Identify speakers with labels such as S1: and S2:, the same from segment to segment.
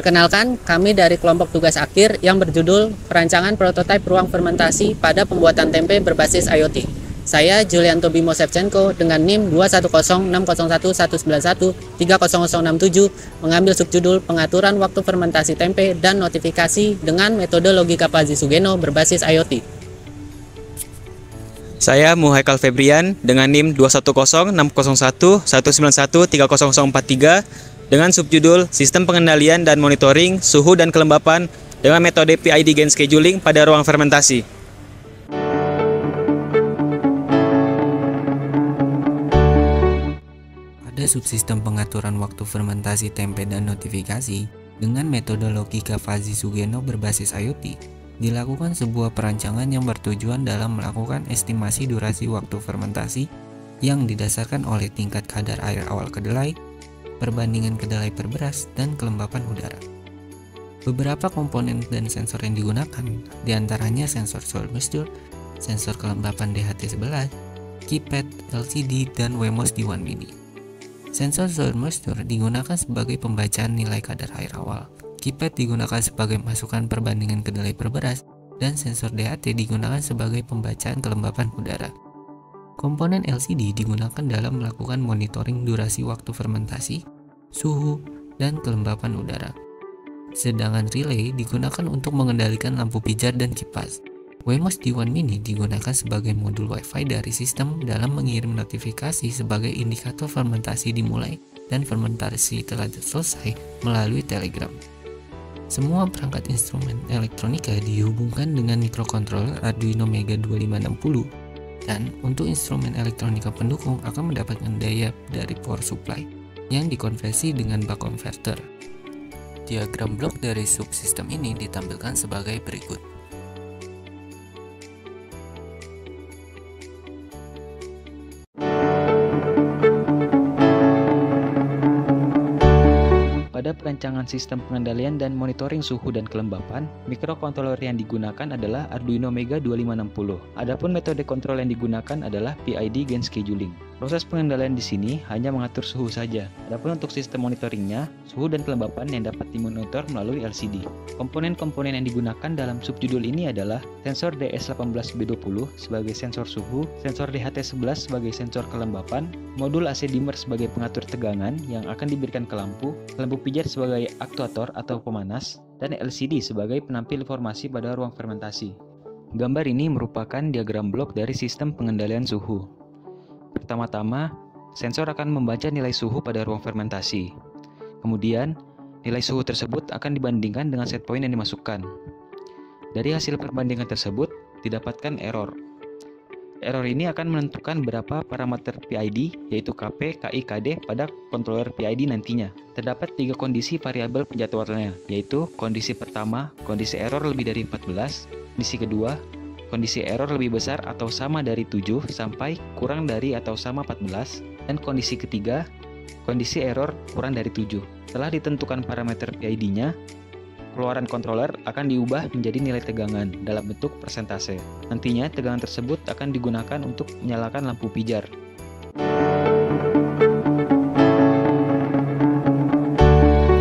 S1: Perkenalkan, kami dari kelompok tugas akhir yang berjudul Perancangan Prototipe Ruang Fermentasi pada Pembuatan Tempe Berbasis IoT. Saya Julianto Bimo Shevchenko dengan NIM 2106001130067 mengambil subjudul Pengaturan Waktu Fermentasi Tempe dan Notifikasi dengan metode logika Fuzzy-Sugeno berbasis IoT.
S2: Saya Muhaikal Febrian dengan NIM 210600119130043 dengan subjudul Sistem Pengendalian dan Monitoring Suhu dan Kelembapan dengan metode PID Gain Scheduling pada ruang fermentasi.
S3: Pada subsistem pengaturan waktu fermentasi tempe dan notifikasi dengan metode logika Fuzzy-Sugeno berbasis IoT, dilakukan sebuah perancangan yang bertujuan dalam melakukan estimasi durasi waktu fermentasi yang didasarkan oleh tingkat kadar air awal kedelai, perbandingan kedelai per beras, dan kelembapan udara. Beberapa komponen dan sensor yang digunakan, diantaranya sensor soil moisture, sensor kelembapan DHT11, keypad, LCD, dan Wemos D1 Mini. Sensor soil moisture digunakan sebagai pembacaan nilai kadar air awal, keypad digunakan sebagai masukan perbandingan kedelai per beras, dan sensor DHT digunakan sebagai pembacaan kelembapan udara. Komponen LCD digunakan dalam melakukan monitoring durasi waktu fermentasi, suhu, dan kelembapan udara. Sedangkan relay digunakan untuk mengendalikan lampu pijar dan kipas. Wemos D1 Mini digunakan sebagai modul Wi-Fi dari sistem dalam mengirim notifikasi sebagai indikator fermentasi dimulai dan fermentasi telah selesai melalui Telegram. Semua perangkat instrumen elektronika dihubungkan dengan mikrokontroler Arduino Mega 2560. Dan untuk instrumen elektronika pendukung akan mendapatkan daya dari power supply yang dikonversi dengan buck converter. Diagram blok dari subsistem ini ditampilkan sebagai berikut.
S4: Pada perancangan sistem pengendalian dan monitoring suhu dan kelembapan, mikrokontroler yang digunakan adalah Arduino Mega 2560. Adapun metode kontrol yang digunakan adalah PID Gain Scheduling. Proses pengendalian di sini hanya mengatur suhu saja. Adapun untuk sistem monitoringnya, suhu dan kelembapan yang dapat dimonitor melalui LCD. Komponen-komponen yang digunakan dalam subjudul ini adalah sensor DS18B20 sebagai sensor suhu, sensor DHT11 sebagai sensor kelembapan, modul AC dimmer sebagai pengatur tegangan yang akan diberikan ke lampu pijar sebagai aktuator atau pemanas, dan LCD sebagai penampil informasi pada ruang fermentasi. Gambar ini merupakan diagram blok dari sistem pengendalian suhu. Pertama-tama, sensor akan membaca nilai suhu pada ruang fermentasi. Kemudian, nilai suhu tersebut akan dibandingkan dengan set point yang dimasukkan. Dari hasil perbandingan tersebut, didapatkan error. Error ini akan menentukan berapa parameter PID, yaitu KP, KI, KD pada controller PID nantinya. Terdapat 3 kondisi variabel penjadwalannya, yaitu kondisi pertama, kondisi error lebih dari 14, kondisi kedua, kondisi error lebih besar atau sama dari 7 sampai kurang dari atau sama 14, dan kondisi ketiga, kondisi error kurang dari 7. Setelah ditentukan parameter PID-nya, keluaran controller akan diubah menjadi nilai tegangan dalam bentuk persentase. Nantinya tegangan tersebut akan digunakan untuk menyalakan lampu pijar.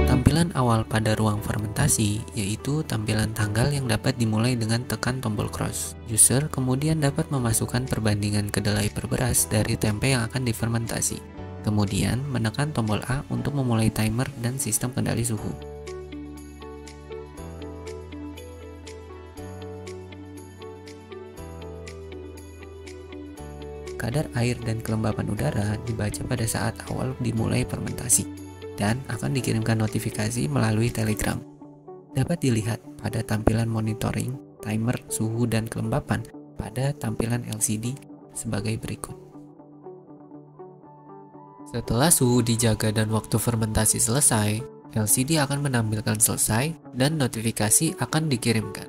S3: Tampilan awal pada ruang fermentasi yaitu tampilan tanggal yang dapat dimulai dengan tekan tombol cross. User kemudian dapat memasukkan perbandingan kedelai per beras dari tempe yang akan difermentasi. Kemudian menekan tombol A untuk memulai timer dan sistem kendali suhu. Kadar air dan kelembapan udara dibaca pada saat awal dimulai fermentasi dan akan dikirimkan notifikasi melalui Telegram. Dapat dilihat pada tampilan monitoring, timer, suhu, dan kelembapan pada tampilan LCD sebagai berikut. Setelah suhu dijaga dan waktu fermentasi selesai, LCD akan menampilkan selesai dan notifikasi akan dikirimkan.